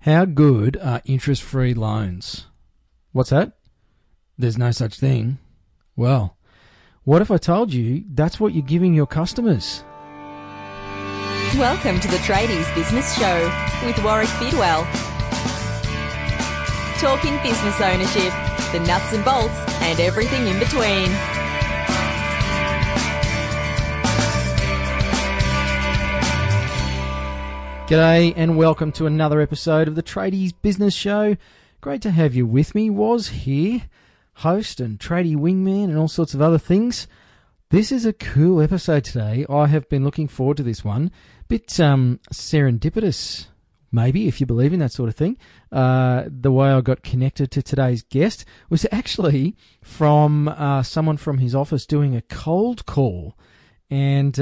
How good are interest-free loans? What's that? There's no such thing. Well, what if I told you that's what you're giving your customers? Welcome to the Tradies Business Show with Warwick Bidwell. Talking business ownership, the nuts and bolts, and everything in between. G'day and welcome to another episode of the Tradies Business Show. Great to have you with me. Was here, host and tradie wingman and all sorts of other things. This is a cool episode today. I have been looking forward to this one. Bit serendipitous, maybe, if you believe in that sort of thing. The way I got connected to today's guest was actually from someone from his office doing a cold call. And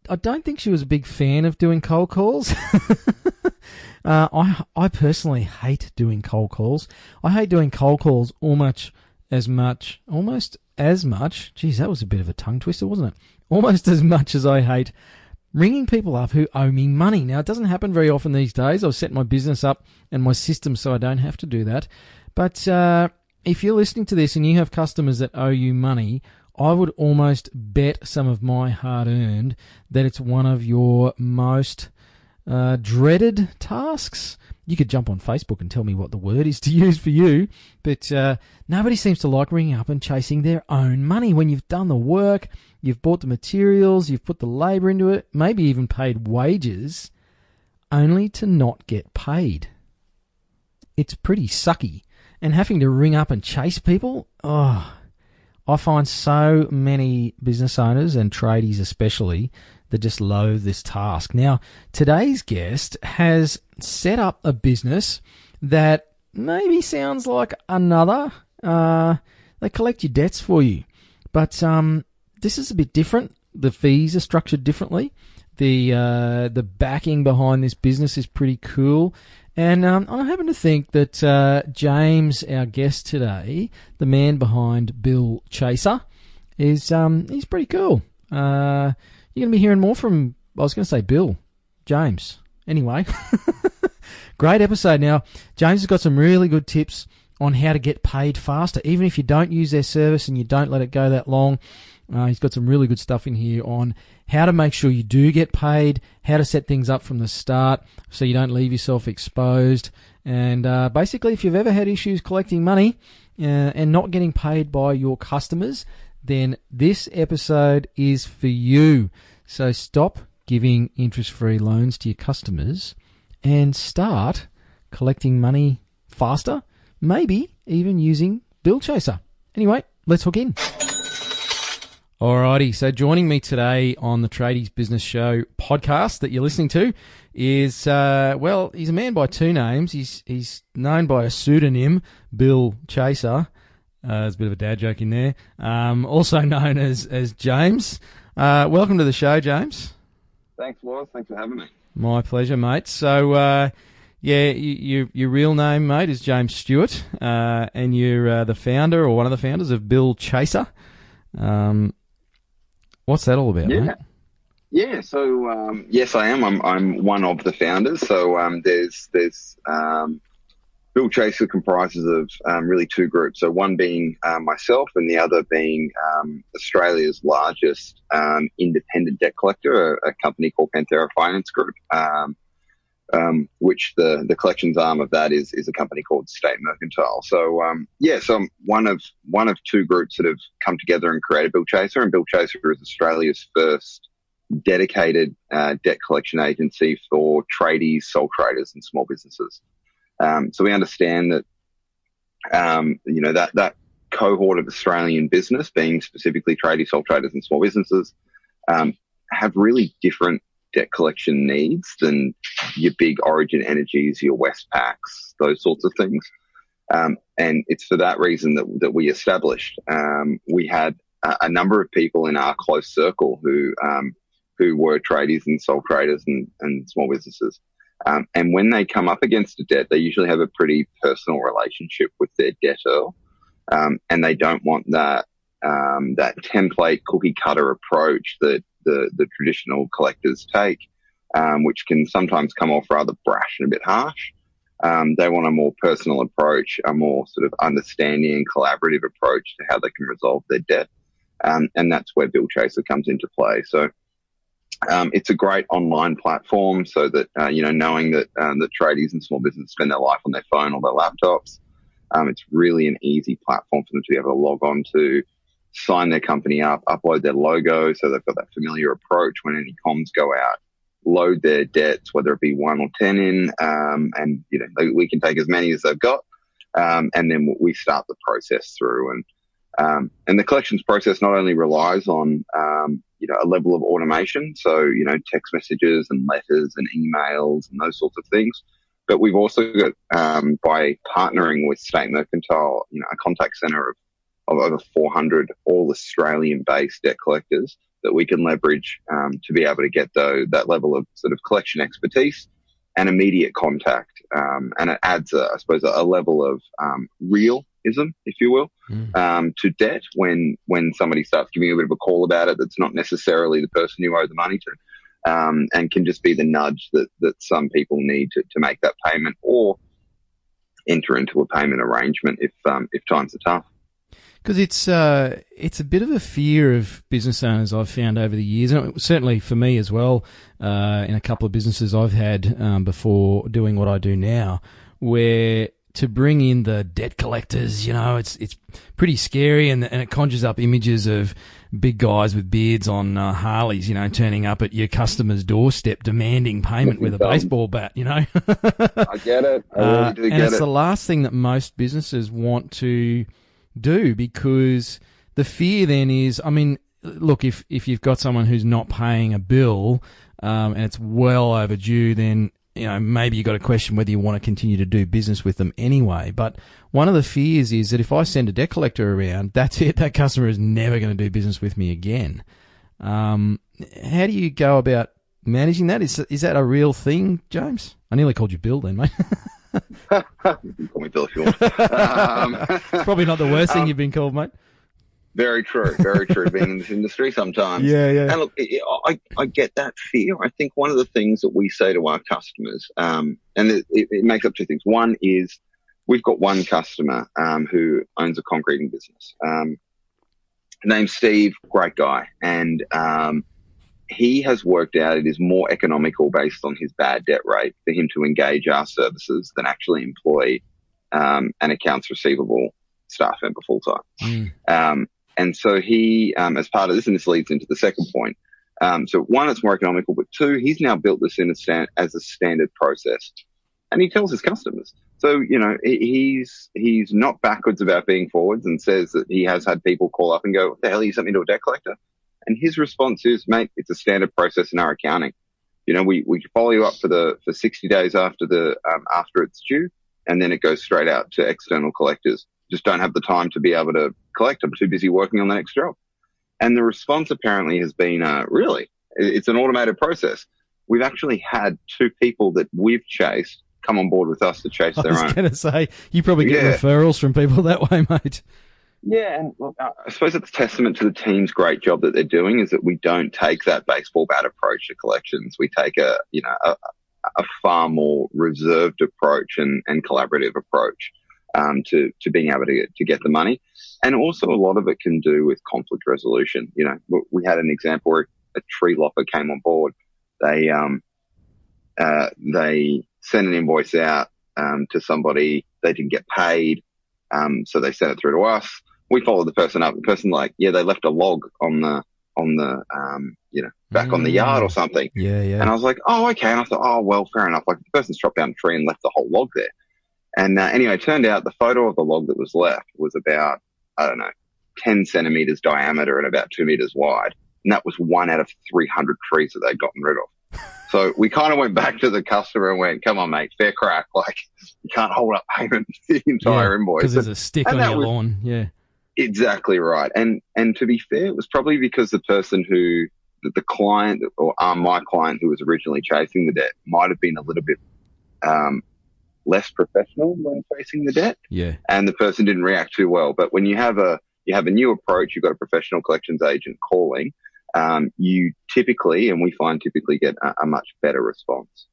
I don't think she was a big fan of doing cold calls. I personally hate doing cold calls. I hate doing cold calls almost as much. Geez, that was a bit of a tongue twister, wasn't it? Almost as much as I hate ringing people up who owe me money. Now, it doesn't happen very often these days. I've set my business up and my system so I don't have to do that. But if you're listening to this and you have customers that owe you money, I would almost bet some of my hard-earned that it's one of your most dreaded tasks. You could jump on Facebook and tell me what the word is to use for you, but nobody seems to like ringing up and chasing their own money when you've done the work, you've bought the materials, you've put the labour into it, maybe even paid wages, only to not get paid. It's pretty sucky. And having to ring up and chase people, I find so many business owners and tradies especially that just loathe this task. Now, today's guest has set up a business that maybe sounds like another. They collect your debts for you. But this is a bit different. The fees are structured differently. The backing behind this business is pretty cool. And I happen to think that James, our guest today, the man behind Bill Chaser, is he's pretty cool. You're going to be hearing more from, I was going to say Bill, James. Anyway, great episode. Now, James has got some really good tips on how to get paid faster, even if you don't use their service and you don't let it go that long. He's got some really good stuff in here on how to make sure you do get paid, how to set things up from the start so you don't leave yourself exposed. And basically, if you've ever had issues collecting money and not getting paid by your customers, then this episode is for you. So stop giving interest-free loans to your customers and start collecting money faster, maybe even using Bill Chaser. Anyway, let's hook in. Alrighty, so joining me today on the Tradies Business Show podcast that you're listening to is, he's a man by two names. He's known by a pseudonym, Bill Chaser. There's a bit of a dad joke in there. Also known as James. Welcome to the show, James. Thanks, Waz. Thanks for having me. My pleasure, mate. So, your real name, mate, is James Stewart, and you're the founder or one of the founders of Bill Chaser. What's that all about, mate? Yeah. So yes, I am. I'm one of the founders. So there's Bill Chaser comprises of really two groups. So one being myself, and the other being Australia's largest independent debt collector, a company called Panthera Finance Group. Which the collections arm of that is a company called State Mercantile. So so I'm one of two groups that have come together and created Bill Chaser, and Bill Chaser is Australia's first dedicated debt collection agency for tradies, sole traders, and small businesses. So we understand that that cohort of Australian business, being specifically tradies, sole traders, and small businesses, have really different debt collection needs than your big Origin Energies, your Westpacs, those sorts of things. And it's for that reason that we established. We had a number of people in our close circle who were tradies and sole traders and small businesses. And when they come up against a debt, they usually have a pretty personal relationship with their debtor. And they don't want that template cookie cutter approach that the traditional collectors take. which can sometimes come off rather brash and a bit harsh. They want a more personal approach, a more sort of understanding and collaborative approach to how they can resolve their debt. And that's where Bill Chaser comes into play. So it's a great online platform so that, knowing that the tradies and small businesses spend their life on their phone or their laptops, it's really an easy platform for them to be able to log on to, sign their company up, upload their logo so they've got that familiar approach when any comms go out, load their debts, whether it be 1 or 10 in, and, we can take as many as they've got, and then we start the process through. And the collections process not only relies on, a level of automation, so, text messages and letters and emails and those sorts of things, but we've also got, by partnering with State Mercantile, a contact centre of over 400 all Australian-based debt collectors that we can leverage to be able to get that level of sort of collection expertise and immediate contact. And it adds, I suppose, a level of realism, if you will, to debt when somebody starts giving you a bit of a call about it that's not necessarily the person you owe the money to, and can just be the nudge that some people need to make that payment or enter into a payment arrangement if times are tough. Because it's a bit of a fear of business owners I've found over the years, and certainly for me as well, in a couple of businesses I've had before doing what I do now, where to bring in the debt collectors, it's pretty scary, and it conjures up images of big guys with beards on Harleys, turning up at your customer's doorstep demanding payment with a baseball bat, I get it. I really do get it. And it's the last thing that most businesses want to do, because the fear then is, look, if you've got someone who's not paying a bill and it's well overdue, then maybe you got to question whether you want to continue to do business with them anyway. But one of the fears is that if I send a debt collector around, that's it, that customer is never going to do business with me again. How do you go about managing that? Is that a real thing, James? I nearly called you Bill then, mate. You can call me Bill if you want. It's probably not the worst thing you've been called, mate. Very true. Very true. Being in this industry sometimes. Yeah. And look, I get that fear. I think one of the things that we say to our customers, and it makes up two things. One is we've got one customer who owns a concreting business. Named Steve, great guy. And he has worked out it is more economical based on his bad debt rate for him to engage our services than actually employ an accounts receivable staff member full time. And so he, as part of this, and this leads into the second point. So one, it's more economical, but two, he's now built this in as a standard process, and he tells his customers. So, he's not backwards about being forwards, and says that he has had people call up and go, "What the hell, you sent me to a debt collector?" And his response is, "Mate, it's a standard process in our accounting. We follow you up for 60 days after it's due, and then it goes straight out to external collectors. Just don't have the time to be able to collect. I'm too busy working on the next job." And the response apparently has been, really, it's an automated process. We've actually had 2 people that we've chased come on board with us to chase their own. I was going to say, you probably get referrals from people that way, mate. Yeah, and look, I suppose it's a testament to the team's great job that they're doing, is that we don't take that baseball bat approach to collections. We take a far more reserved approach and collaborative approach to being able to get the money. And also a lot of it can do with conflict resolution. We had an example where a tree lopper came on board. They sent an invoice out to somebody. They didn't get paid, so they sent it through to us. We followed the person up. The person they left a log on the back on the yard or something. Yeah. And I was like, oh, okay. And I thought, oh, well, fair enough. Like, the person's chopped down a tree and left the whole log there. And anyway, it turned out the photo of the log that was left was about, 10 centimeters diameter and about 2 meters wide. And that was 1 out of 300 trees that they'd gotten rid of. So we kind of went back to the customer and went, "Come on, mate, fair crack. Like, you can't hold up payment for the entire invoice." Because there's a stick on your lawn. Yeah. Exactly right. And to be fair, it was probably because the person the client or my client who was originally chasing the debt might have been a little bit less professional when facing the debt. Yeah. And the person didn't react too well. But when you have a new approach, you've got a professional collections agent calling, you typically, and we find typically, get a much better response.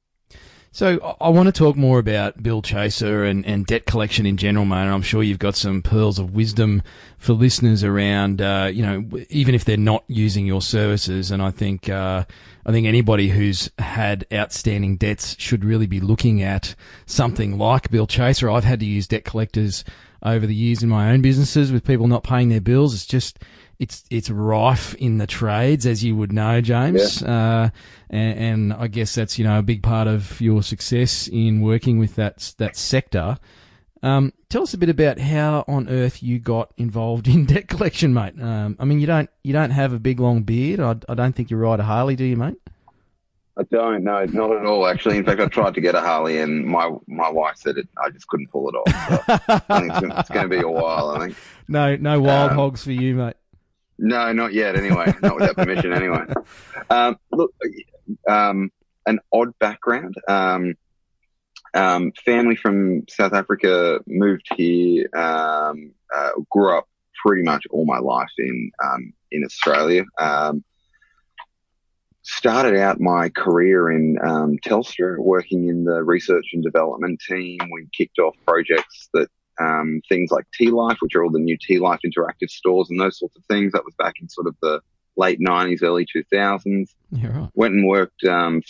So I want to talk more about Bill Chaser and debt collection in general, mate. And I'm sure you've got some pearls of wisdom for listeners around, even if they're not using your services. And I think anybody who's had outstanding debts should really be looking at something like Bill Chaser. I've had to use debt collectors over the years in my own businesses with people not paying their bills. It's just, it's rife in the trades, as you would know, James. Yeah. And I guess that's, a big part of your success in working with that sector. Tell us a bit about how on earth you got involved in debt collection, mate. You don't have a big long beard. I don't think you ride a Harley, do you, mate? I don't, no, not at all, actually. In fact, I tried to get a Harley, and my wife said I just couldn't pull it off. So I think it's going to be a while, I think. No wild hogs for you, mate. No, not yet, anyway. Not without permission, anyway. An odd background. Family from South Africa, moved here, grew up pretty much all my life in Australia. Started out my career in Telstra, working in the research and development team. We kicked off projects that things like T-Life, which are all the new T-Life interactive stores and those sorts of things. That was back in sort of the late 90s, early 2000s. Yeah, right. Went and worked in a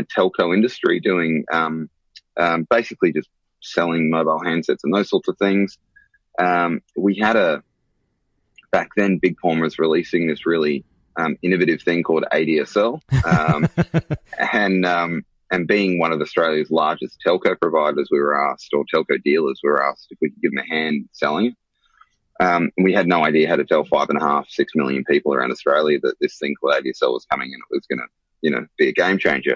telco industry, doing basically just selling mobile handsets and those sorts of things. We had back then, Big Palm was releasing this really innovative thing called ADSL, and being one of Australia's largest telco providers, or telco dealers, we were asked if we could give them a hand selling it. We had no idea how to tell 5.5, 6 million people around Australia that this thing called ADSL was coming and it was going to, be a game changer.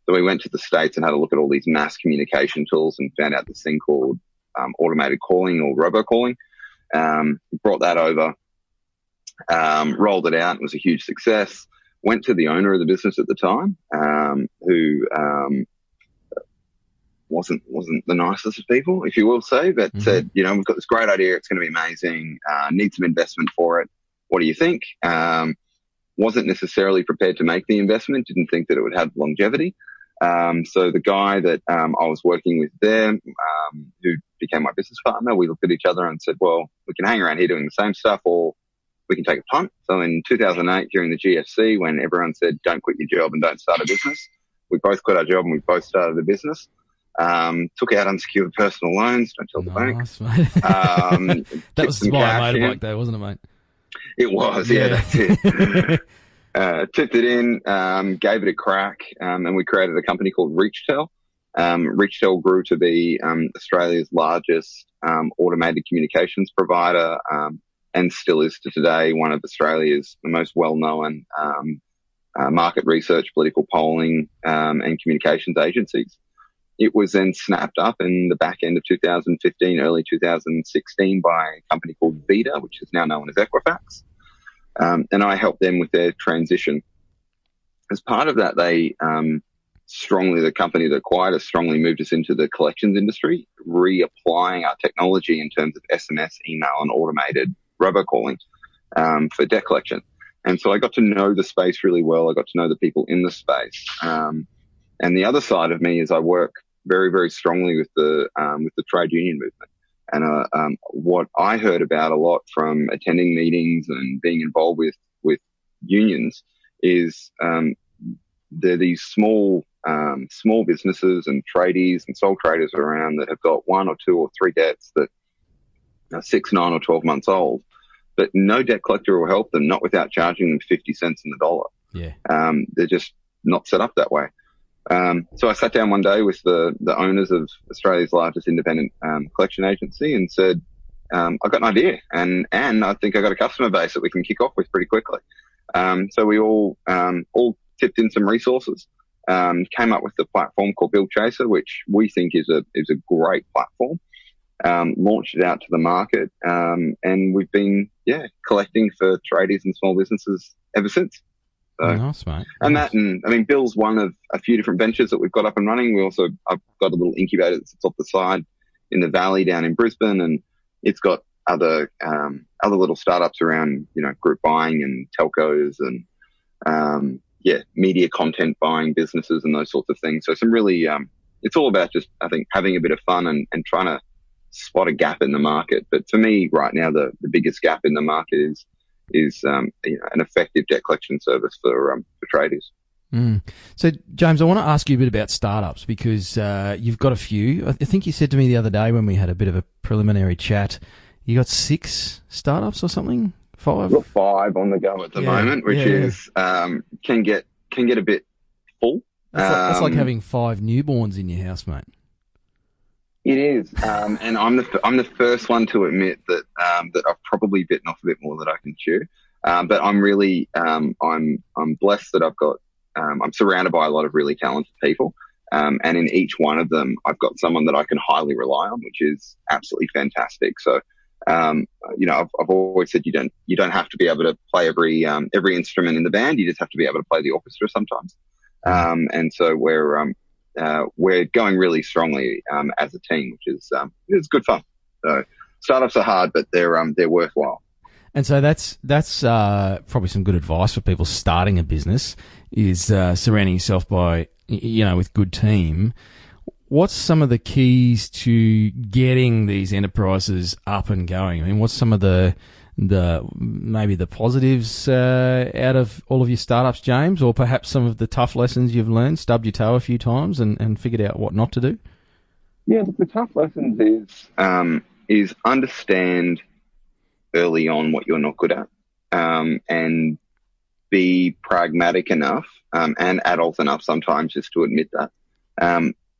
So we went to the States and had a look at all these mass communication tools and found out this thing called automated calling or robocalling. Brought that over, rolled it out. It was a huge success. Went to the owner of the business at the time, who wasn't the nicest of people, if you will say, but said, we've got this great idea. It's going to be amazing. Need some investment for it. What do you think? Wasn't necessarily prepared to make the investment. Didn't think that it would have longevity. So the guy that I was working with there, who became my business partner, we looked at each other and said, well, we can hang around here doing the same stuff, or we can take a punt. So in 2008, during the GFC, when everyone said, don't quit your job and don't start a business, we both quit our job and we both started a business. Took out unsecured personal loans. Don't tell the bank. Mate. That was my motorbike though, wasn't it, mate? It was, yeah, that's it. Tipped it in, gave it a crack, and we created a company called ReachTel. ReachTel grew to be Australia's largest automated communications provider, and still is to today one of Australia's most well-known market research, political polling, and communications agencies. It was then snapped up in the back end of 2015, early 2016 by a company called Vita, which is now known as Equifax. And I helped them with their transition. As part of that, the company that acquired us strongly moved us into the collections industry, reapplying our technology in terms of SMS, email, and automated robocalling for debt collection. And so I got to know the space really well. I got to know the people in the space. And the other side of me is I work very, very strongly with the trade union movement. And what I heard about a lot from attending meetings and being involved with unions is there are these small businesses and tradies and sole traders around that have got 1 or 2 or 3 debts that are 6, 9 or 12 months old, but no debt collector will help them, not without charging them 50 cents in the dollar. Yeah. They're just not set up that way. So I sat down one day with the owners of Australia's largest independent collection agency and said, I've got an idea and I think I got a customer base that we can kick off with pretty quickly. So we all tipped in some resources, came up with the platform called Bill Chaser, which we think is a great platform. Launched it out to the market, and we've been collecting for tradies and small businesses ever since. So, nice, mate. And nice. Bill's one of a few different ventures that we've got up and running. I've got a little incubator that sits off the side in the valley down in Brisbane, and it's got other little startups around, group buying and telcos and media content buying businesses and those sorts of things. So some really, it's all about just, I think, having a bit of fun and trying to spot a gap in the market. But for me right now, the biggest gap in the market is an effective debt collection service for tradies. Mm. So, James, I want to ask you a bit about startups because you've got a few. I think you said to me the other day when we had a bit of a preliminary chat, you got 6 startups or something? 5? We've got 5 on the go at the moment, which is can get a bit full. That's like having 5 newborns in your house, mate. It is, and I'm the first one to admit that that I've probably bitten off a bit more than I can chew. But I'm really I'm blessed that I've got. I'm surrounded by a lot of really talented people, and in each one of them, I've got someone that I can highly rely on, which is absolutely fantastic. So, I've always said you don't have to be able to play every instrument in the band. You just have to be able to play the orchestra sometimes. And so we're going really strongly as a team, which is good fun. So startups are hard, but they're worthwhile. And so that's probably some good advice for people starting a business is surrounding yourself by with good team. What's some of the keys to getting these enterprises up and going? I mean, what's some of the maybe the positives out of all of your startups, James, or perhaps some of the tough lessons you've learned, stubbed your toe a few times and figured out what not to do? Yeah, the tough lessons is understand early on what you're not good at, and be pragmatic enough and adult enough sometimes just to admit that.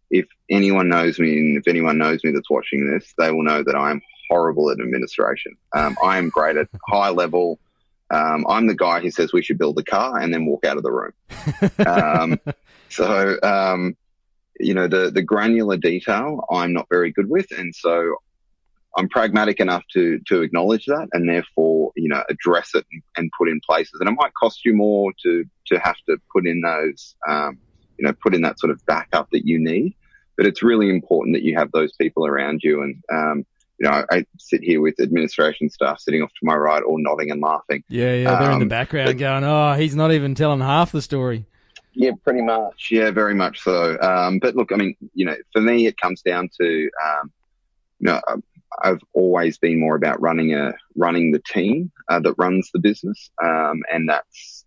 If anyone knows me, and if anyone knows me that's watching this, they will know that I am horrible at administration. I am great at high level. I'm the guy who says we should build a car and then walk out of the room. The granular detail I'm not very good with, and so I'm pragmatic enough to acknowledge that and therefore, address it and put in places. And it might cost you more to have to put in those, put in that sort of backup that you need. But it's really important that you have those people around you. And, I sit here with administration staff sitting off to my right, all nodding and laughing. Yeah, they're in the background going, oh, he's not even telling half the story. Yeah, pretty much. Yeah, very much so. But look, I mean, for me, it comes down to, I've always been more about running the team that runs the business, and that's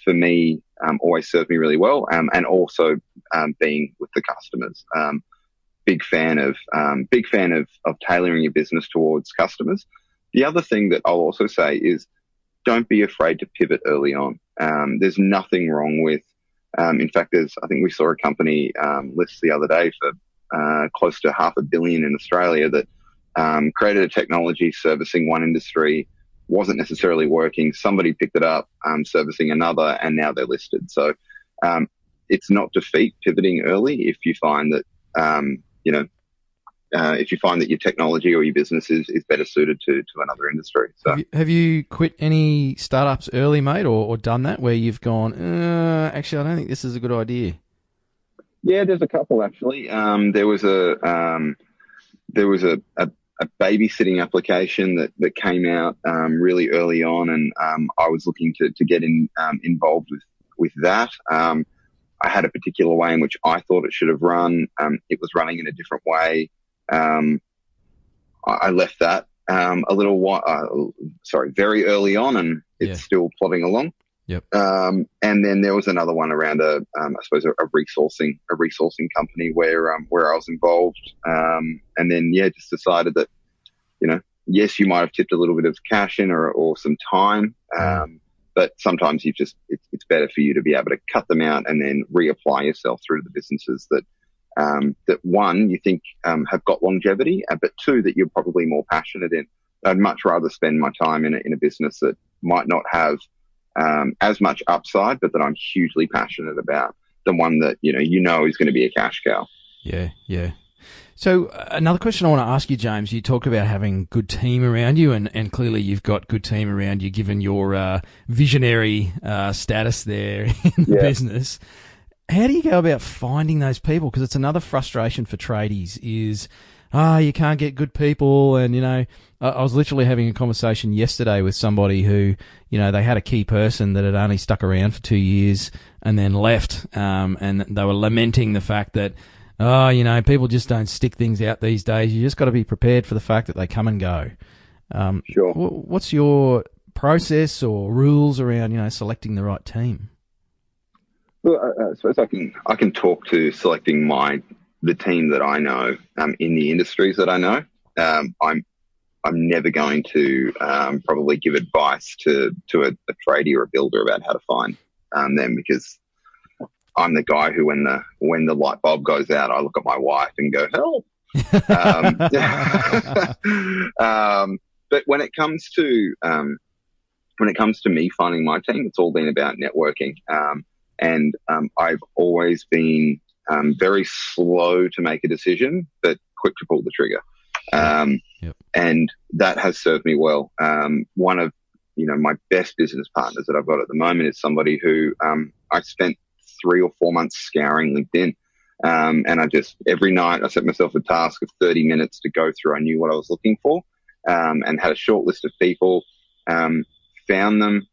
for me always served me really well. And also being with the customers. Big fan of tailoring your business towards customers. The other thing that I'll also say is don't be afraid to pivot early on. There's nothing wrong with. In fact, I think we saw a company list the other day for close to $500 million in Australia that. Created a technology servicing one industry, wasn't necessarily working. Somebody picked it up, servicing another, and now they're listed. So it's not defeat pivoting early if you find that your technology or your business is better suited to another industry. So have you quit any startups early, mate, or done that where you've gone? Actually, I don't think this is a good idea. Yeah, there's a couple actually. There was a babysitting application that came out really early on, and I was looking to get involved with that. I had a particular way in which I thought it should have run. It was running in a different way. I left that a little while, very early on, and it's still plodding along. Yep. And then there was another one around a resourcing company where I was involved. And then, just decided that, yes, you might have tipped a little bit of cash in or some time. But sometimes it's better for you to be able to cut them out and then reapply yourself through the businesses that one, you think, have got longevity, but two, that you're probably more passionate in. I'd much rather spend my time in a business that might not have, as much upside, but that I'm hugely passionate about, than one that is going to be a cash cow. Yeah. So another question I want to ask you, James. You talk about having good team around you, and clearly you've got good team around you, given your visionary status there in the business. How do you go about finding those people? Because it's another frustration for tradies is you can't get good people. And, I was literally having a conversation yesterday with somebody who, they had a key person that had only stuck around for 2 years and then left. And they were lamenting the fact that, people just don't stick things out these days. You just got to be prepared for the fact that they come and go. Sure. What's your process or rules around, selecting the right team? Well, I suppose I can talk to selecting the team that I know in the industries that I know. I'm never going to probably give advice to a tradie or a builder about how to find them, because I'm the guy who, when the light bulb goes out, I look at my wife and go, help. But when it comes to me finding my team, it's all been about networking. And I've always been very slow to make a decision, but quick to pull the trigger. Yep. And that has served me well. One of my best business partners that I've got at the moment is somebody who I spent 3 or 4 months scouring LinkedIn. And every night I set myself a task of 30 minutes to go through. I knew what I was looking for, and had a short list of people, found them,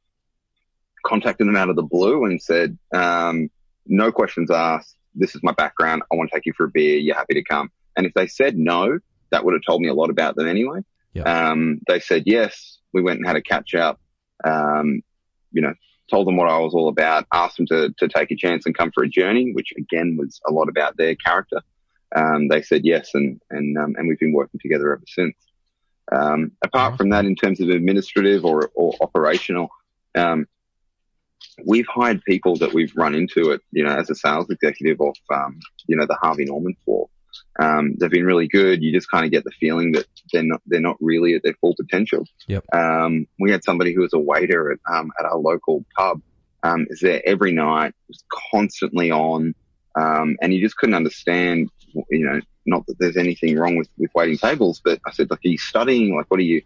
contacted them out of the blue and said, no questions asked. This is my background. I want to take you for a beer. You're happy to come. And if they said no, that would have told me a lot about them anyway. Yep. They said yes. We went and had a catch up, told them what I was all about, asked them to take a chance and come for a journey, which again was a lot about their character. They said yes. And we've been working together ever since. Apart from that, in terms of administrative or operational, we've hired people that we've run into as a sales executive off, the Harvey Norman floor. They've been really good. You just kind of get the feeling that they're not really at their full potential. Yep. We had somebody who was a waiter at our local pub, is there every night, was constantly on, and you just couldn't understand, not that there's anything wrong with waiting tables, but I said, like, are you studying? Like, what are you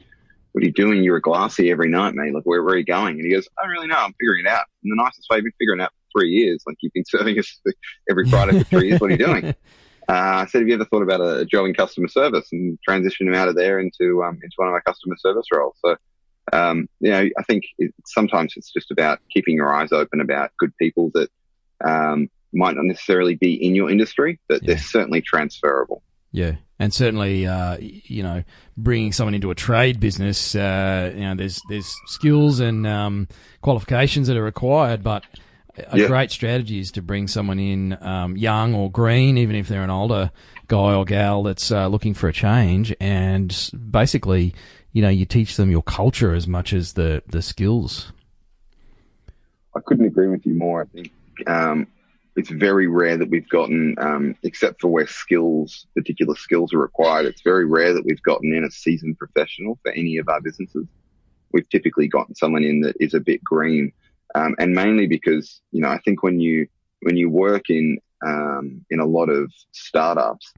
doing? You're a glassy every night, mate. Like, where are you going? And he goes, I don't really know. I'm figuring it out. And the nicest way, I've been figuring it out for 3 years. Like, you've been serving us every Friday for 3 years. What are you doing? I said, have you ever thought about a job in customer service and transition him out of there into one of our customer service roles? So, I think sometimes it's just about keeping your eyes open about good people that might not necessarily be in your industry, but they're certainly transferable. Yeah. And certainly, bringing someone into a trade business, there's skills and qualifications that are required, but a great strategy is to bring someone in young or green, even if they're an older guy or gal that's looking for a change, and basically, you teach them your culture as much as the skills. I couldn't agree with you more. I think it's very rare that we've gotten, except for where particular skills are required, it's very rare that we've gotten in a seasoned professional for any of our businesses. We've typically gotten someone in that is a bit green. And mainly because, I think when you work in a lot of startups,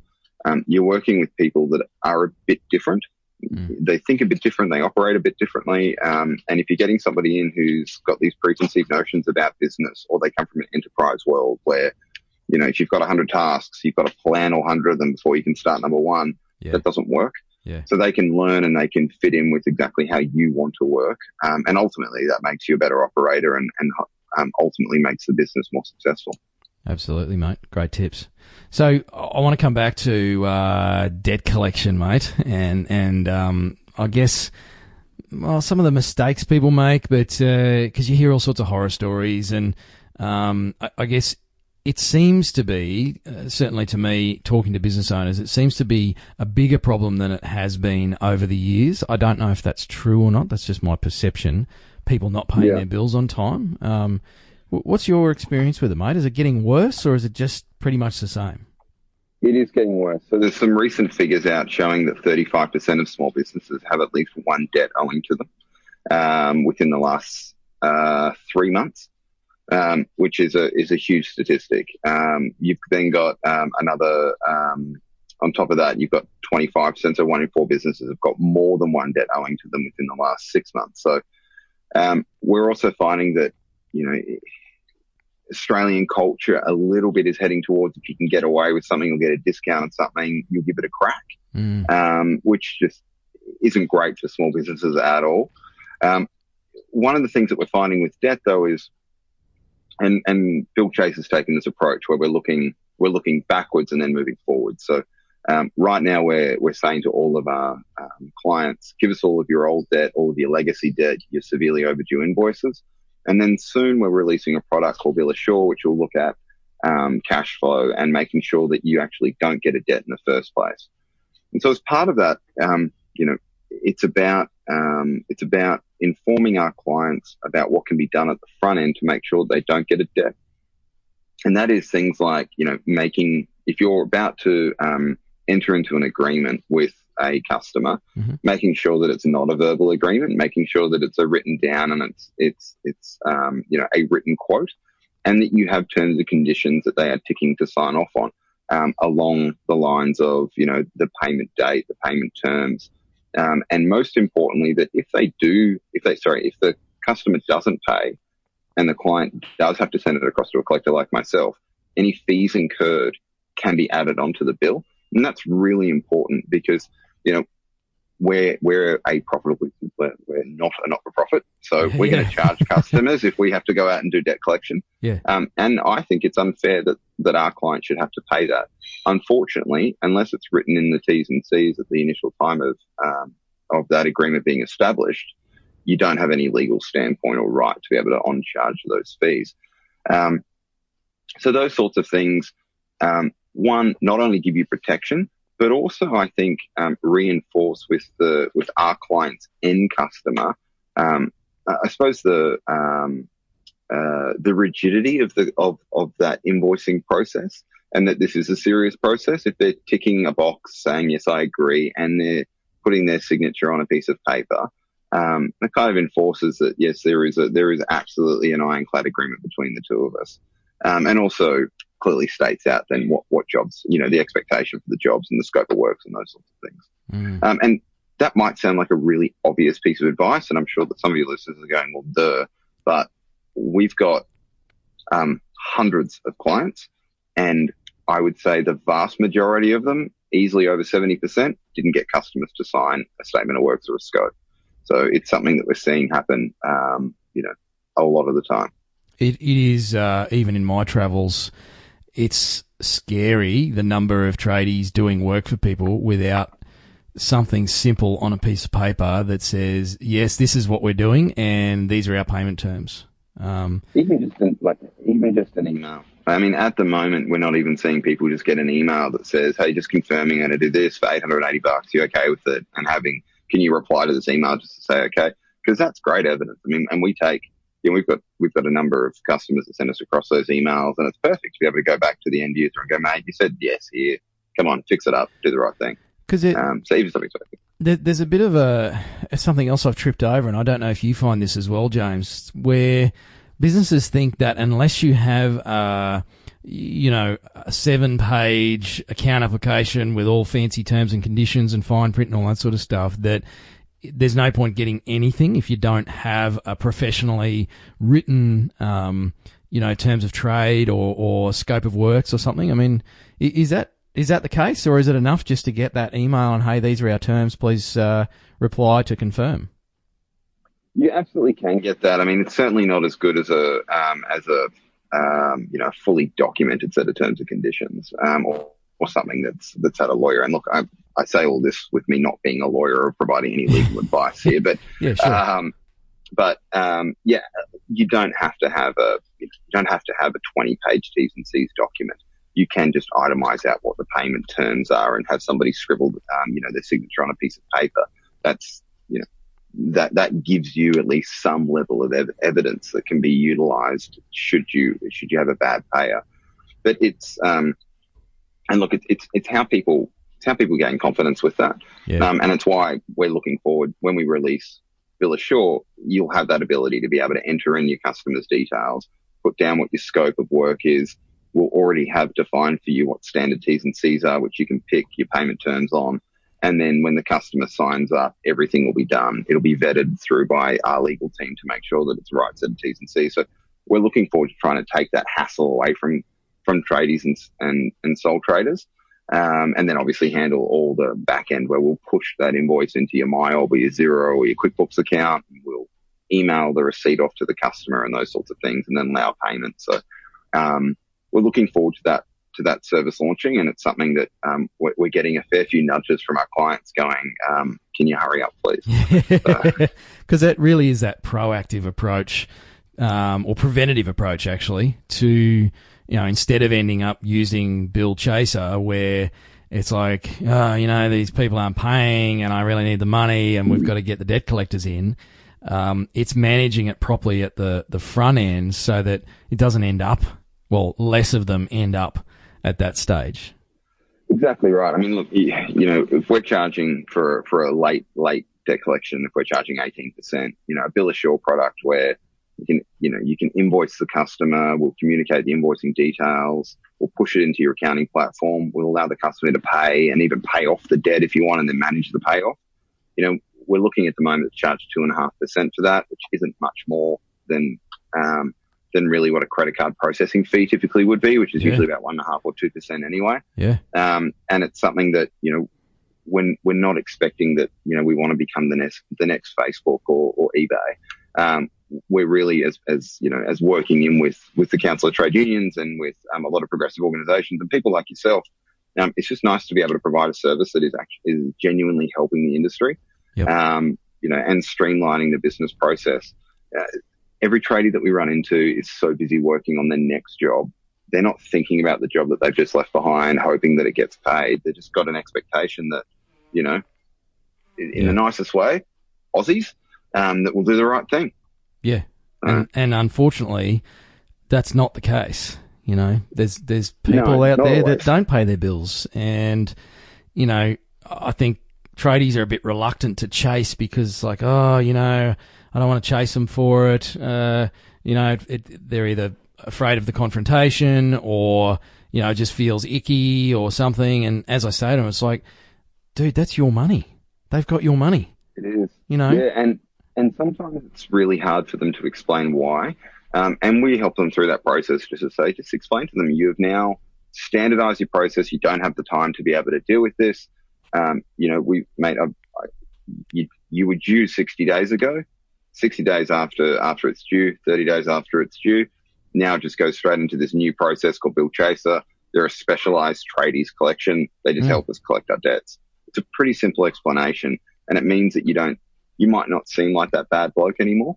you're working with people that are a bit different. They think a bit different. They operate a bit differently. And if you're getting somebody in who's got these preconceived notions about business, or they come from an enterprise world where, if you've got 100 tasks, you've got to plan all 100 of them before you can start number one, that doesn't work. Yeah. So they can learn and they can fit in with exactly how you want to work. And ultimately that makes you a better operator and ultimately makes the business more successful. Absolutely, mate. Great tips. So I want to come back to debt collection, mate, and I guess some of the mistakes people make, but because you hear all sorts of horror stories, and I guess it seems to be, certainly to me, talking to business owners, it seems to be a bigger problem than it has been over the years. I don't know if that's true or not. That's just my perception. People not paying their bills on time. What's your experience with it, mate? Is it getting worse, or is it just pretty much the same? It is getting worse. So there's some recent figures out showing that 35% of small businesses have at least one debt owing to them within the last 3 months. Which is a huge statistic. You've then got another, on top of that, you've got 25%, so 1 in 4 businesses have got more than one debt owing to them within the last 6 months. So we're also finding that, Australian culture a little bit is heading towards, if you can get away with something or get a discount on something, you'll give it a crack, which just isn't great for small businesses at all. One of the things that we're finding with debt, though, is, and Bill Chase has taken this approach where we're looking backwards and then moving forward. So right now we're saying to all of our clients, give us all of your old debt, all of your legacy debt, your severely overdue invoices. And then soon we're releasing a product called Bill Assure, which will look at cash flow and making sure that you actually don't get a debt in the first place. And so as part of that, it's about informing our clients about what can be done at the front end to make sure they don't get a debt. And that is things like, if you're about to enter into an agreement with a customer, making sure that it's not a verbal agreement, making sure that it's a written down and it's a written quote, and that you have terms and conditions that they are ticking to sign off on, along the lines of, the payment date, the payment terms. And most importantly, that if the customer doesn't pay and the client does have to send it across to a collector like myself, any fees incurred can be added onto the bill. And that's really important because, we're a profitable, we're not a not-for-profit. So we're going to charge customers if we have to go out and do debt collection. Yeah. And I think it's unfair that our client should have to pay that. Unfortunately, unless it's written in the T's and C's at the initial time of that agreement being established, you don't have any legal standpoint or right to be able to on-charge those fees. So those sorts of things, one, not only give you protection, but also I think reinforce with our client's end customer, I suppose the rigidity of that invoicing process, and that this is a serious process. If they're ticking a box saying yes, I agree, and they're putting their signature on a piece of paper, it kind of enforces that yes, there is absolutely an ironclad agreement between the two of us, and also clearly states out then what jobs, the expectation for the jobs and the scope of works and those sorts of things. And that might sound like a really obvious piece of advice, and I'm sure that some of your listeners are going, well, duh, but we've got hundreds of clients, and I would say the vast majority of them, easily over 70%, didn't get customers to sign a statement of works or a scope. So it's something that we're seeing happen, a lot of the time. It is, even in my travels, it's scary, the number of tradies doing work for people without something simple on a piece of paper that says, yes, this is what we're doing and these are our payment terms. Even just an email. I mean, at the moment, we're not even seeing people just get an email that says, hey, just confirming that I did this for $880. You okay with it? And can you reply to this email just to say, okay? Because that's great evidence. I mean, and we take, we've got a number of customers that send us across those emails, and it's perfect to be able to go back to the end user and go, mate, you said yes here. Come on, fix it up, do the right thing. Because there's a bit of something else I've tripped over, and I don't know if you find this as well, James, where businesses think that unless you have a 7-page account application with all fancy terms and conditions and fine print and all that sort of stuff, that there's no point getting anything if you don't have a professionally written, terms of trade or scope of works or something. I mean, is that the case, or is it enough just to get that email and, hey, these are our terms, please reply to confirm? You absolutely can get that. I mean, it's certainly not as good as a fully documented set of terms and conditions, or something that's had a lawyer. And look, I say all this with me not being a lawyer or providing any legal advice here, but yeah, sure. You don't have to have a 20-page T's and C's document. You can just itemize out what the payment terms are and have somebody scribble, their signature on a piece of paper. That's, that gives you at least some level of evidence that can be utilized should you have a bad payer. But it's, and look, it's how people gain confidence with that. Yeah. And it's why we're looking forward when we release Bill Assure, you'll have that ability to be able to enter in your customer's details, put down what your scope of work is. We'll already have defined for you what standard T's and C's are, which you can pick your payment terms on. And then when the customer signs up, everything will be done. It'll be vetted through by our legal team to make sure that it's the right set of T's and C's. So we're looking forward to trying to take that hassle away from tradies and sole traders. And then obviously handle all the back end where we'll push that invoice into your MyOb or your Xero or your QuickBooks account. And we'll email the receipt off to the customer and those sorts of things, and then allow payment. So, we're looking forward to that service launching, and it's something that, we're getting a fair few nudges from our clients going, can you hurry up, please? Because that really is that proactive approach, or preventative approach actually, to, instead of ending up using Bill Chaser where it's like, these people aren't paying and I really need the money and we've got to get the debt collectors in. It's managing it properly at the front end so that it doesn't end up, less of them end up at that stage. Exactly right. I mean, look, if we're charging for a late debt collection, if we're charging 18%, a bill of sure product where you can invoice the customer, we'll communicate the invoicing details, we'll push it into your accounting platform, we'll allow the customer to pay and even pay off the debt if you want, and then manage the payoff. We're looking at the moment to charge 2.5% for that, which isn't much more than really what a credit card processing fee typically would be, which is usually about 1.5 or 2% anyway. Yeah. And it's something that, when we're not expecting that, we want to become the next Facebook or eBay. We're really, as working in with the Council of Trade Unions and with a lot of progressive organisations and people like yourself, it's just nice to be able to provide a service that is genuinely helping the industry, yep. And streamlining the business process. Every tradie that we run into is so busy working on their next job. They're not thinking about the job that they've just left behind, hoping that it gets paid. They've just got an expectation that, in the nicest way, Aussies, that will do the right thing. Yeah. And unfortunately, that's not the case. There's people out there that don't pay their bills. And, I think tradies are a bit reluctant to chase because I don't want to chase them for it. They're either afraid of the confrontation or, it just feels icky or something. And as I say to them, it's like, dude, that's your money. They've got your money. It is. Yeah, and sometimes it's really hard for them to explain why. And we help them through that process just explain to them, you have now standardized your process. You don't have the time to be able to deal with this. You were due 60 days ago, 60 days after it's due, 30 days after it's due. Now it just goes straight into this new process called Bill Chaser. They're a specialized tradies collection. They just help us collect our debts. It's a pretty simple explanation, and it means that you might not seem like that bad bloke anymore,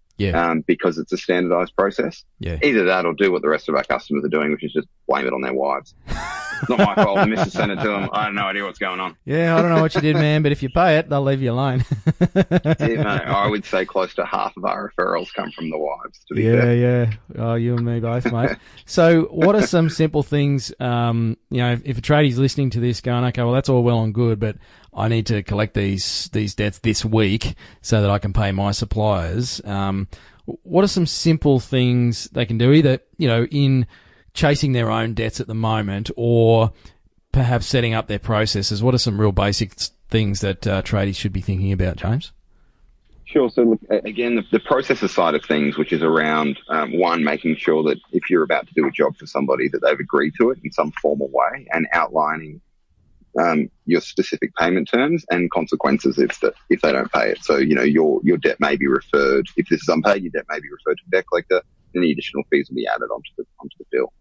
because it's a standardized process. Yeah. Either that or do what the rest of our customers are doing, which is just blame it on their wives. It's not my fault. The missus sent it to them. I have no idea what's going on. Yeah, I don't know what you did, man, but if you pay it, they'll leave you alone. I would say close to half of our referrals come from the wives, to be fair. Yeah. Oh, you and me both, mate. So what are some simple things, if a tradie's listening to this going, okay, well, that's all well and good, but I need to collect these debts this week so that I can pay my suppliers. What are some simple things they can do, either, in chasing their own debts at the moment or perhaps setting up their processes? What are some real basic things that tradies should be thinking about, James? Sure. So look, again, the processes side of things, which is around, one, making sure that if you're about to do a job for somebody that they've agreed to it in some formal way, and outlining your specific payment terms and consequences if they don't pay it. So, your debt may be referred, if this is unpaid, your debt may be referred to the debt collector, and the additional fees will be added onto the bill.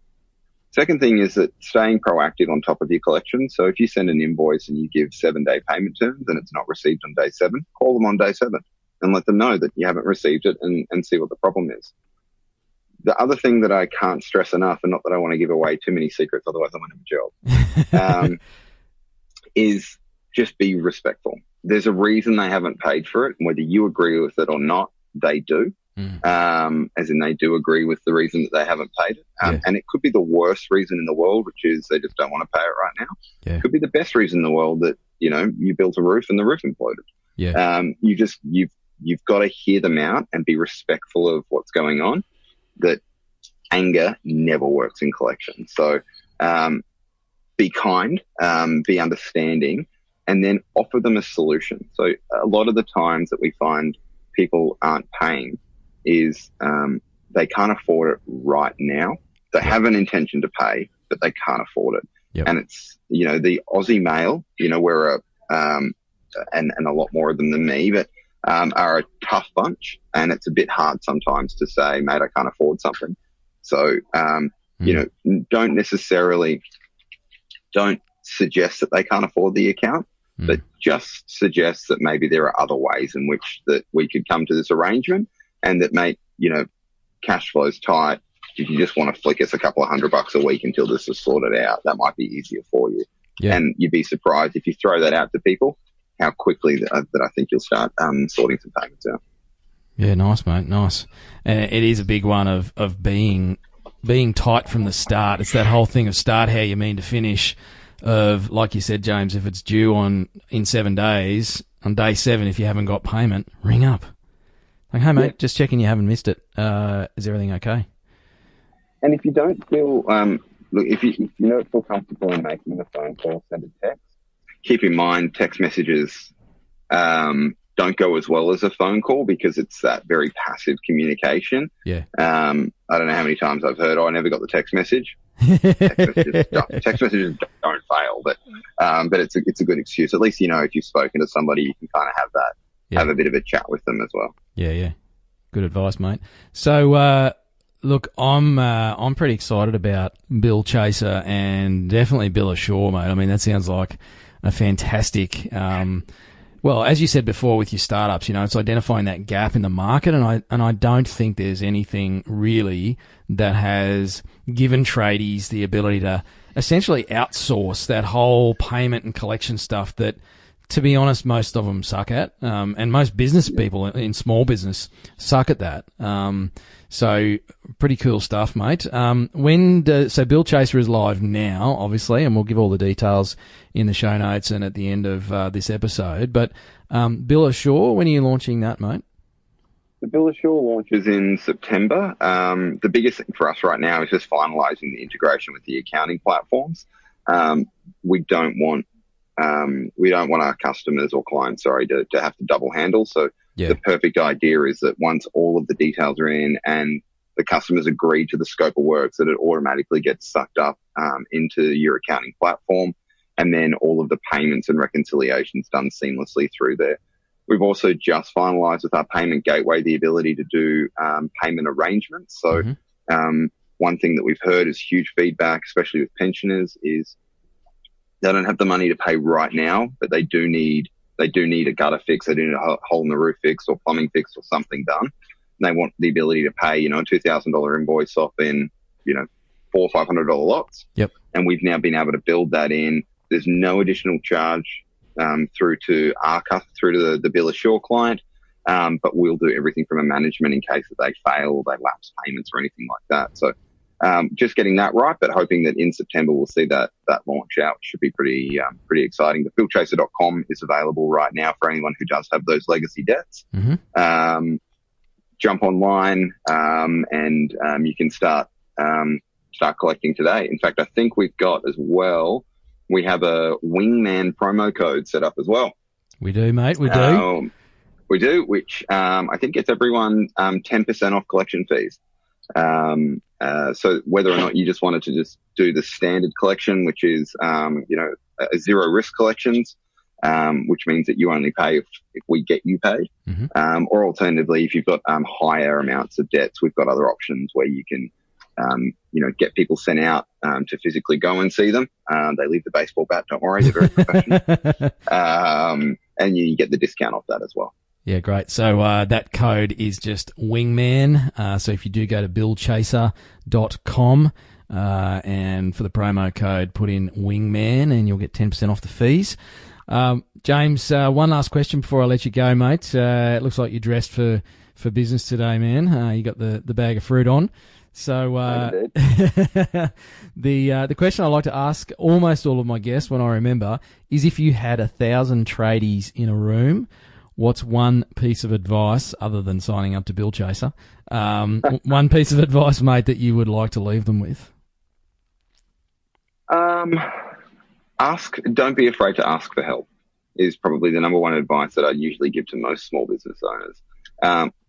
Second thing is that staying proactive on top of your collection. So if you send an invoice and you give 7-day payment terms and it's not received on day 7, call them on day 7 and let them know that you haven't received it and see what the problem is. The other thing that I can't stress enough, and not that I want to give away too many secrets, otherwise I won't have a job, is just be respectful. There's a reason they haven't paid for it, and whether you agree with it or not, they do. As in they do agree with the reason that they haven't paid it. And it could be the worst reason in the world, which is they just don't want to pay it right now. Yeah. It could be the best reason in the world that, you built a roof and the roof imploded. Yeah. You've got to hear them out and be respectful of what's going on. That anger never works in collection. So, be kind, be understanding, and then offer them a solution. So a lot of the times that we find people aren't paying is they can't afford it right now. They have an intention to pay, but they can't afford it. Yep. And it's, the Aussie male, we're and a lot more of them than me, but are a tough bunch, and it's a bit hard sometimes to say, mate, I can't afford something. So, don't suggest that they can't afford the account, but just suggest that maybe there are other ways in which that we could come to this arrangement, and that make, cash flows tight. If you just want to flick us a couple of $100 a week until this is sorted out, that might be easier for you. Yeah. And you'd be surprised if you throw that out to people, how quickly that I think you'll start sorting some payments out. Yeah, nice, mate, nice. And it is a big one of being tight from the start. It's that whole thing of start how you mean to finish. Of, like you said, James, if it's due in 7 days, on day 7, if you haven't got payment, ring up. Like, hey, mate, just checking you haven't missed it. Is everything okay? And if you don't feel, look, if you don't feel comfortable in making the phone call, send a text. Keep in mind, text messages don't go as well as a phone call because it's that very passive communication. Yeah. I don't know how many times I've heard, I never got the text message. Text messages don't fail, but it's a good excuse. At least, if you've spoken to somebody, you can kind of have that, have a bit of a chat with them as well. Yeah. Good advice, mate. So, look, I'm pretty excited about Bill Chaser and definitely Bill Ashore, mate. I mean, that sounds like a fantastic, well, as you said before with your startups, it's identifying that gap in the market, and I don't think there's anything really that has given tradies the ability to essentially outsource that whole payment and collection stuff that, to be honest, most of them suck at, and most business people in small business suck at that. So pretty cool stuff, mate. So Bill Chaser is live now, obviously, and we'll give all the details in the show notes and at the end of this episode. But Bill Ashore, when are you launching that, mate? The Bill Ashore launches in September. The biggest thing for us right now is just finalising the integration with the accounting platforms. We don't want our customers or clients, to have to double handle. So the perfect idea is that once all of the details are in and the customers agree to the scope of work, that it automatically gets sucked up into your accounting platform, and then all of the payments and reconciliations done seamlessly through there. We've also just finalised with our payment gateway the ability to do payment arrangements. So one thing that we've heard is huge feedback, especially with pensioners, is they don't have the money to pay right now, but they do need a gutter fix, they do need a hole in the roof fixed or plumbing fixed or something done. And they want the ability to pay, a $2,000 invoice off in, $400 or $500 lots. Yep. And we've now been able to build that in. There's no additional charge through to the Bill Ashore client, but we'll do everything from a management in case that they fail or they lapse payments or anything like that. So just getting that right, but hoping that in September we'll see that launch out, which should be pretty exciting. But BillChaser.com is available right now for anyone who does have those legacy debts. Jump online and you can start collecting today. In fact, I think we've got as well, we have a Wingman promo code set up as well. We do, mate. We do. We do, which I think gets everyone 10% off collection fees. So whether or not you just wanted to just do the standard collection, which is, a zero risk collections, which means that you only pay if we get you paid. Or alternatively, if you've got higher amounts of debts, we've got other options where you can, get people sent out to physically go and see them. They leave the baseball bat, don't worry, they're very professional. And you get the discount off that as well. Yeah, great. So that code is just Wingman. So if you do go to BillChaser.com and for the promo code, put in Wingman and you'll get 10% off the fees. James, one last question before I let you go, mate. It looks like you're dressed for business today, man. You got the bag of fruit on. So the question I like to ask almost all of my guests when I remember is, if you had 1,000 tradies in a room, what's one piece of advice, other than signing up to Bill Chaser, one piece of advice, mate, that you would like to leave them with? Don't be afraid to ask for help is probably the number one advice that I usually give to most small business owners.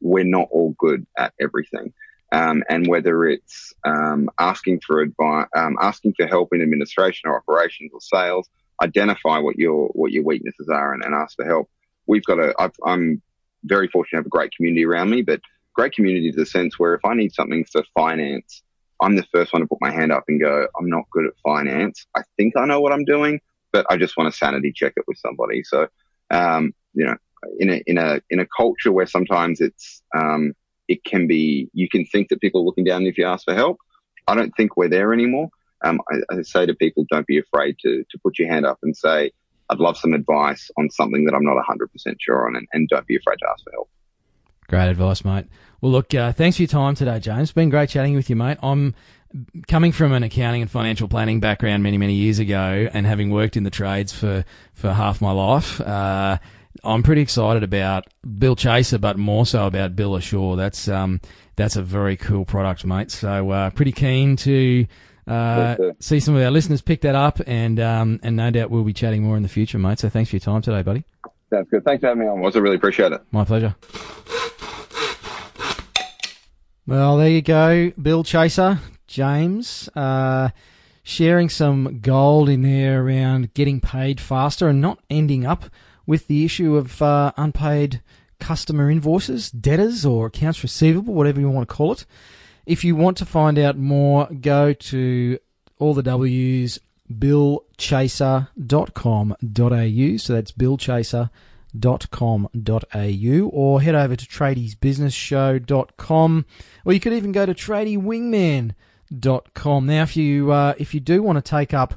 We're not all good at everything. And whether it's asking for advice, asking for help in administration or operations or sales, identify what your weaknesses are and ask for help. I'm very fortunate to have a great community around me, but great community to the sense where if I need something for finance, I'm the first one to put my hand up and go, I'm not good at finance. I think I know what I'm doing, but I just want to sanity check it with somebody. So, in a culture where sometimes it can be, you can think that people are looking down if you ask for help. I don't think we're there anymore. I say to people, don't be afraid to put your hand up and say, I'd love some advice on something that I'm not 100% sure on, and don't be afraid to ask for help. Great advice, mate. Well, look, thanks for your time today, James. It's been great chatting with you, mate. I'm coming from an accounting and financial planning background many, many years ago, and having worked in the trades for half my life. I'm pretty excited about Bill Chaser, but more so about Bill Assure. That's a very cool product, mate. So pretty keen to see some of our listeners pick that up, and no doubt we'll be chatting more in the future, mate. So thanks for your time today, buddy. Sounds good. Thanks for having me on, Woz. I really appreciate it. My pleasure. Well, there you go, Bill Chaser, James, sharing some gold in there around getting paid faster and not ending up with the issue of unpaid customer invoices, debtors, or accounts receivable, whatever you want to call it. If you want to find out more, go to all the W's, billchaser.com.au. So that's billchaser.com.au, or head over to tradiesbusinessshow.com, or you could even go to tradiewingman.com. Now, if you do want to take up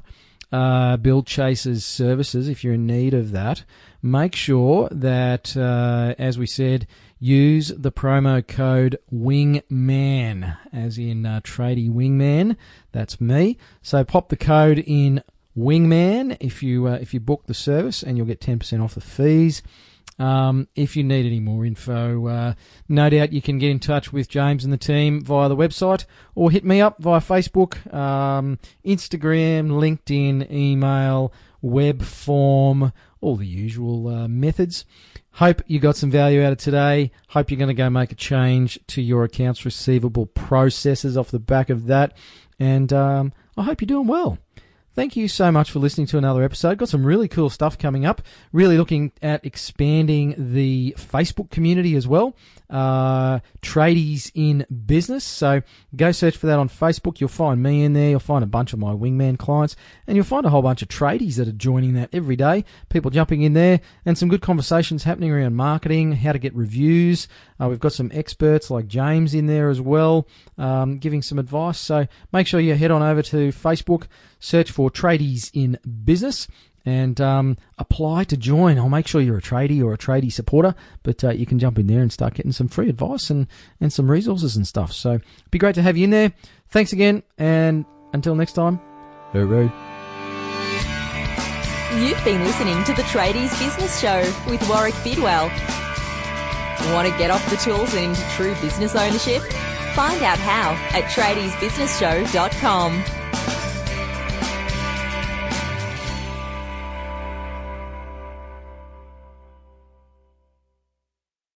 Bill Chaser's services, if you're in need of that, make sure that, as we said, use the promo code WINGMAN, as in Tradie Wingman. That's me. So pop the code in Wingman if you book the service, and you'll get 10% off the fees. If you need any more info, no doubt you can get in touch with James and the team via the website, or hit me up via Facebook, Instagram, LinkedIn, email, web form, all the usual methods. Hope you got some value out of today. Hope you're going to go make a change to your accounts receivable processes off the back of that. And I hope you're doing well. Thank you so much for listening to another episode. Got some really cool stuff coming up. Really looking at expanding the Facebook community as well. Tradies in Business. So go search for that on Facebook. You'll find me in there. You'll find a bunch of my Wingman clients. And you'll find a whole bunch of tradies that are joining that every day. People jumping in there. And some good conversations happening around marketing, how to get reviews. We've got some experts like James in there as well, giving some advice. So make sure you head on over to Facebook, search for Tradies in Business, and apply to join. I'll make sure you're a tradie or a tradie supporter, but you can jump in there and start getting some free advice and some resources and stuff. So it'd be great to have you in there. Thanks again, and until next time, hooroo. You've been listening to the Tradies Business Show with Warwick Bidwell. Want to get off the tools and into true business ownership? Find out how at tradiesbusinessshow.com.